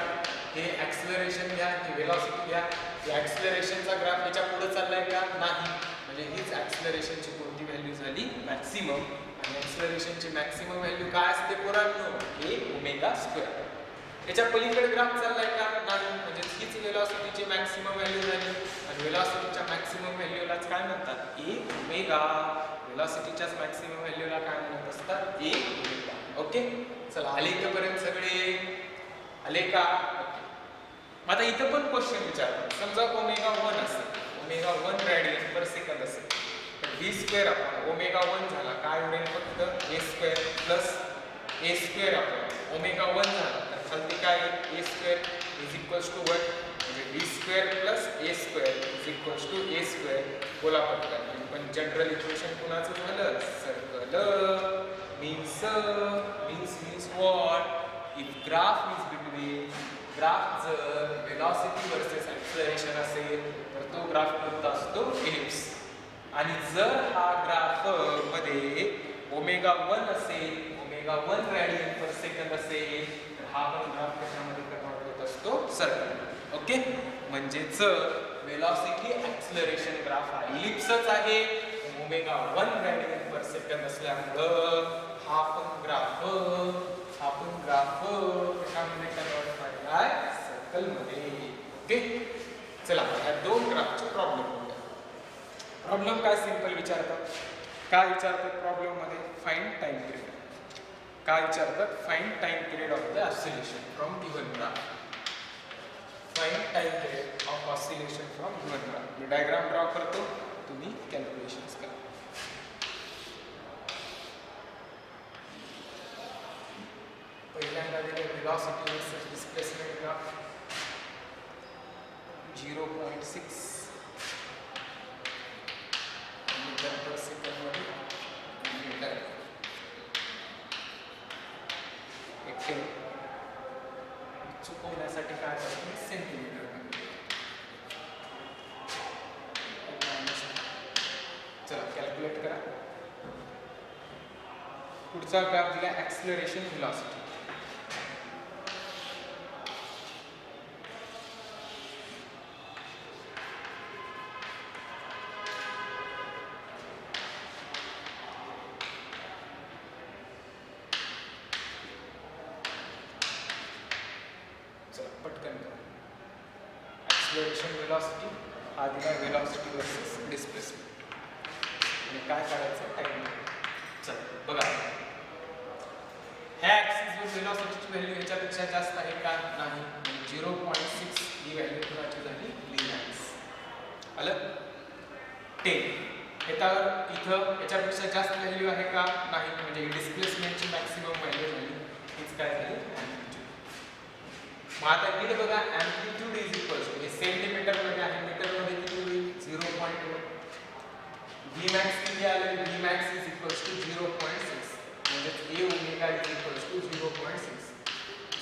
हे ऍक्सिलरेशन घ्या, हे वेलोसिटी घ्या. हे ऍक्सिलरेशनचा ग्राफ याच्या पुढे चाललाय का, नाही. म्हणजे हीच ऍक्सिलरेशनची कोणती व्हॅल्यू झाली, मॅक्सिमम. आणि ऍक्सिलरेशनची मॅक्सिमम व्हॅल्यू काय असते पोरांनो, हे ओमेगा स्क्वेअर. याच्या पलीकडे ग्राफ चाललाय का, नाही. म्हणजे हीच वेलोसिटीची मॅक्सिमम व्हॅल्यू झाली. आणि वेलोसिटीच्या मॅक्सिमम व्हॅल्यूलाच काय म्हणतात, ए ओमेगा. वेलोसिटीच्याच मॅक्सिमम व्हॅल्यूला काय म्हणत असतात, ए ओमेगा. ओके, चला आले इथपर्यंत सगळे, आले का. मग आता इथं पण क्वेश्चन विचारतात. समजा ओमेगा 1 असेल, ओमेगा 1 रॅडियन पर सेकंद असेल, तर v स्क्वेअर अपॉन ओमेगा 1 झाला काय उडेल, फक्त a square plus a square upon omega 1 झाला, तर खालती काय a square is equals to 1. म्हणजे v square plus a square is equals to a square. बोला पटकन. पण जनरल इक्वेशन कुणाचं झालं, circle. means what, if graph is between, graph जर वेलोसिटी वर्सेस ऍक्सिलरेशन असेल तर तो ग्राफ कोणता असतो, इलिप्स. आणि जर हा ग्राफ मध्ये ओमेगा 1 असेल, ओमेगा 1 रॅडियन पर सेकंद असेल, तर हा पण ग्राफ कशामध्ये कन्वर्ट होत असतो, सर्कल. ओके, म्हणजेच वेलोसिटी ऍक्सिलरेशन ग्राफ हा इलिप्सच आहे. ओमेगा 1 रॅडियन पर सेकंद असल्यामुळं हा पण ग्राफ कशामध्ये कन्वर्ट झालाय, सर्कल मध्ये. ओके, चला या दोन ग्राफचे प्रॉब्लेम बघूया. प्रॉब्लेम काय सिंपल विचारतात, काय विचारतात प्रॉब्लेम मध्ये, फाइंड टाइम पिरियड. काय विचारतात, find time period of the oscillation from given graph. Find time period of oscillation from given graph. मी डायग्राम ड्रॉ करतो, तुम्ही कॅल्क्युलेशन्स करा. पहिल्यांदा दिले velocity versus displacement graph 0.6 metre per second मध्ये मीटर. एक चुकवण्यासाठी काय करतो, सेंटीमीटर मध्ये. चला कॅल्क्युलेट करा. पुढचा ग्राफ दिला ऍक्सिलरेशन वेलोसिटी. ॲक्सिलरेशन व्हेलॉसिटी, हा दिला व्हेलॉसिटी वर्सेस डिस्प्लेसमेंट. आणि काय करायचं टाइम. चल बघा, ह्या ॲक्सिसवर व्हेलॉसिटीची व्हॅल्यू ह्याच्यापेक्षा जास्त आहे का नाही. 0.6 ही व्हॅल्यू कुणाची झाली लिनॅक्स. आलं 10 ह्याच्यावर इथं याच्यापेक्षा जास्त व्हॅल्यू आहे का नाही, म्हणजे डिस्प्लेसमेंटची मॅक्सिमम व्हॅल्यू झाली हीच काय झाली ॲम्प्लिट्यूड. मग आता नीट बघा, ॲम्प्लिट्यूड इज इक्वल टू हे सेंटीमीटरमध्ये आहे, मीटरमध्ये किती होईल 0.1. Vmax किती आले, Vmax इज इक्वल टू 0.6 म्हणजे A omega is equal to 0.6.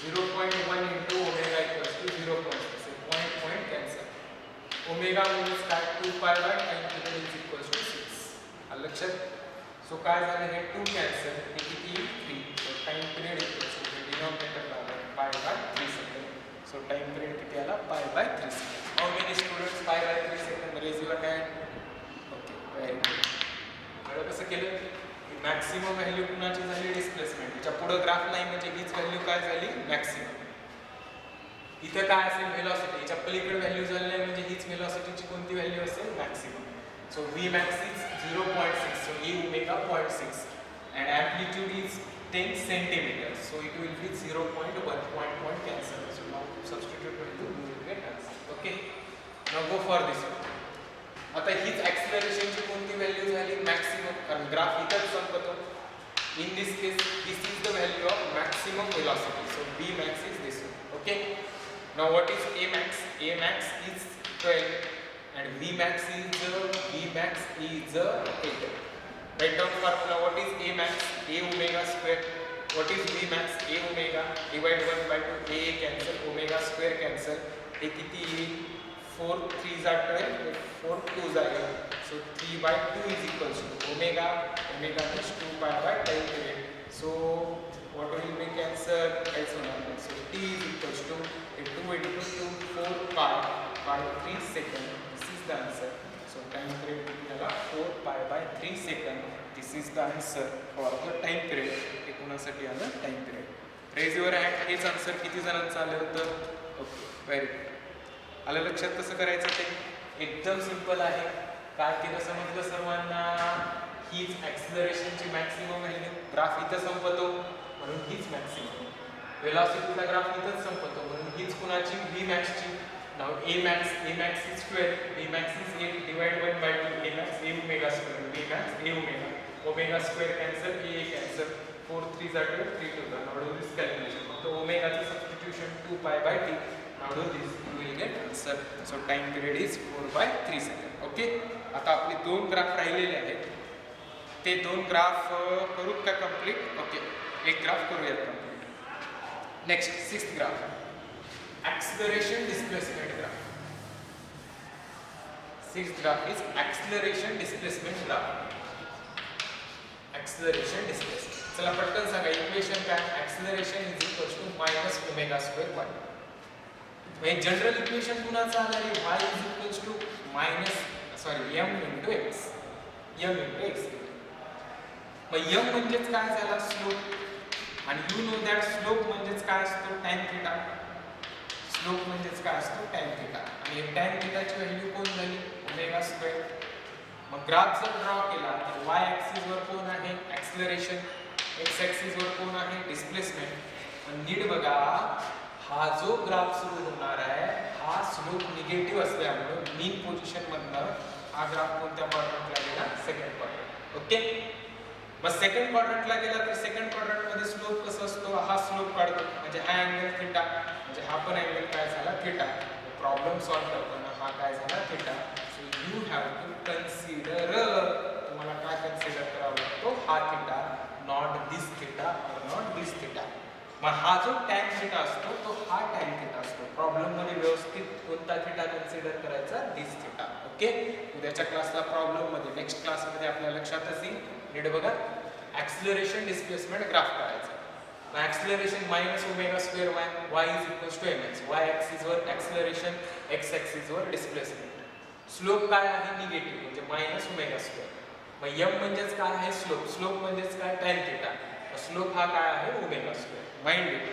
0.1 into omega equal to 0.6. Point cancel. Omega म्हणजे काय 2 pi by time period is equal to 6. आलं लक्षात. सो काय झालं, हे 2 कॅन्सल, हे किती 3. So time period equal to denominator आला pi by 3 second. So time period किती आला pi by 3 second. How many students pi by 3 second raise your hand. Okay very good. कळलं कसं केलं. मॅक्सिमम व्हॅल्यू कुणाची झाली डिस्प्लेसमेंट. याच्या पुढे ग्राफ नाही म्हणजे हीच व्हॅल्यू काय झाली मॅक्सिमम. इथं काय असेल व्हेलॉसिटी, याच्या पलीकडे व्हॅल्यू झाली नाही म्हणजे हीच व्हेलॉसिटीची कोणती व्हॅल्यू असेल maximum. So Vmax is 0.6, so A omega 0.6 and amplitude is 10 centimeters, so it will be 0.1. Point cancel, so now substitute value you will get answer. Okay, now go for this one. आता हीच ॲक्सिलरेशनची कोणती value झाली maximum, कारण graph इथंच संपतो. In this case this is the value of maximum velocity, so Vmax is this one. Okay, now what is Amax? Amax is 12 and Vmax is 8. Write down formula. What is Amax? A omega square. What is Vmax? A omega divide 1 by 2. A cancel, omega square cancel. हे किती येईल 4 3s are 12, 4 2s are 8. So 3 by 2 is equals to omega is 2 pi by time period. So what will be cancel? So T is equals to 2 into 2 4 pi by 3 second. This is the answer. So time period याला 4 pi by 3 second. This is the answer for the time period. हे कोणासाठी आलं time period. Raise your hand. हेच answer किती जणांचं आलं होतं. Okay very good. आलं लक्षात कसं करायचं ते एकदम सिंपल आहे. काय केलं समजलं सर्वांना. हीच ॲक्सिलरेशनची मॅक्सिमम व्हॅल्यू. ग्राफ इथं संपतो म्हणून हीच मॅक्सिमम. वेलॉसिटीचा ग्राफ इथंच संपतो म्हणून हीच कुणाची Vmaxची. नाव Amax is 12, Vmax is 8, divide 1 by 2, Amax A omega square, Vmax A omega, omega square cancel, A cancel, 4 3s are 12, 3 2s are. Now do this calculation. So omega ची substitution 2 pi by t. Now do this, you will get answer. So time period is 4 by 3 seconds. Okay. आता आपले 2 graph राहिलेले आहेत. ते 2 graph करू का complete. Okay एक graph करूया complete. Next 6th graph acceleration displacement graph. 6th graph is acceleration displacement graph. Acceleration displacement. चला पटकन सांगा इक्वेशन काय. acceleration is equal to minus omega square y. म्हणजे जनरल इक्वेशन कुणाचं आलं रे. y is equal to m into x. m into x. मग m म्हणजेच काय झाला स्लोप आणि यू नो दॅट स्लोप म्हणजेच काय असतो tan थीटा. स्लोप म्हणजेच काय असतो tan थीटा आणि tan थीटाची व्हॅल्यू कोण झाली ओमेगा स्क्वेअर. मग ग्राफ जर ड्रॉ केला तर y ॲक्सिस वर कोण आहे ॲक्सिलरेशन, x ॲक्सिस वर कोण आहे डिस्प्लेसमेंट. पण नीट बघा हा जो ग्राफ सुरू होणार आहे हा स्लोप निगेटिव्ह असल्यामुळे मीन पोझिशन मधनं हा ग्राफ कोणत्या क्वाड्रंटला गेला सेकंड क्वाड्रंट. ओके मग सेकंड क्वाड्रंटला गेला तर सेकंड क्वाड्रंटमध्ये स्लोप कसं असतो हा स्लोप काढतो म्हणजे हा अँगल थीटा म्हणजे हा पण अँगल काय झाला थीटा. प्रॉब्लेम सॉल्व्ह करताना हा काय झाला theta. So you have to consider तुम्हाला काय कन्सिडर करावा लागतो हा theta not this theta or not this theta. मग हा जो टॅन थीटा असतो तो हा टॅन थीटा असतो. प्रॉब्लेम मध्ये व्यवस्थित कोणता थीटा कन्सिडर करायचा दिस थीटा. ओके उद्याच्या क्लासला प्रॉब्लेम मध्ये नेक्स्ट क्लासमध्ये आपल्या लक्षातच येईल. नीट बघा ॲक्सिलरेशन डिस्प्लेसमेंट ग्राफ करायचा. मग acceleration minus omega square y is equals to mx. y axis वर ॲक्सिलरेशन x ॲक्सिस वर डिस्प्लेसमेंट. स्लोप काय आहे निगेटिव्ह म्हणजे मायनस ओमेगा स्क्वेअर. मग m म्हणजेच काय आहे स्लोप. स्लोप म्हणजेच काय tan थीटा. स्लोप हा काय आहे omega square. Mind it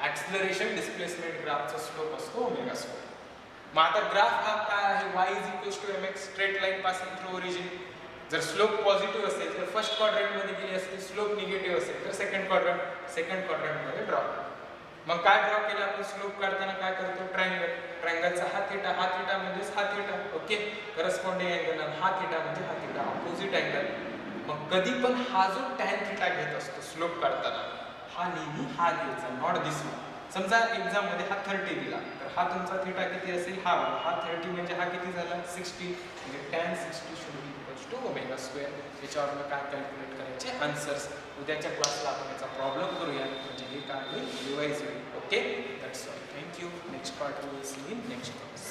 acceleration displacement ग्राफचा स्लोप असतो ओमेगा स्क्वेअर. मग आता ग्राफ हा काय आहे, y is equals to mx straight line passing through origin. जर स्लोप पॉझिटिव्ह असेल तर फर्स्ट क्वाड्रंट मध्ये गेली असेल, स्लोप निगेटिव्ह असेल तर सेकंड क्वाड्रंट मध्ये ड्रॉ. मग काय ड्रॉ केलं आपण स्लोप काढताना, काय करतो, ट्रायंगलचा हा थिटा म्हणजेच हा थिटा. ओके, करस्पॉन्डिंग अँगल हा थिटा म्हणजे हा थिटा, ऑपोजिट अँगल. मग कधी पण हा जो टॅन थिटा घेत असतो स्लोप काढताना, हा नेहमी हा घ्यायचा, नॉट दिस वन. समजा एक्झाम मध्ये हा 30 दिला तर हा तुमचा थिटा किती असेल, हा 30 म्हणजे हा किती झाला 60, म्हणजे tan 60 should be equals to omega square. याच्यावर काय कॅल्क्युलेट करायचे आन्सर्स. उद्याच्या क्लासला आपण याचा प्रॉब्लेम करूया, म्हणजे हे काय होईल, रिवाइज होईल. Okay, that's all. Thank you. Next part we will see in next class.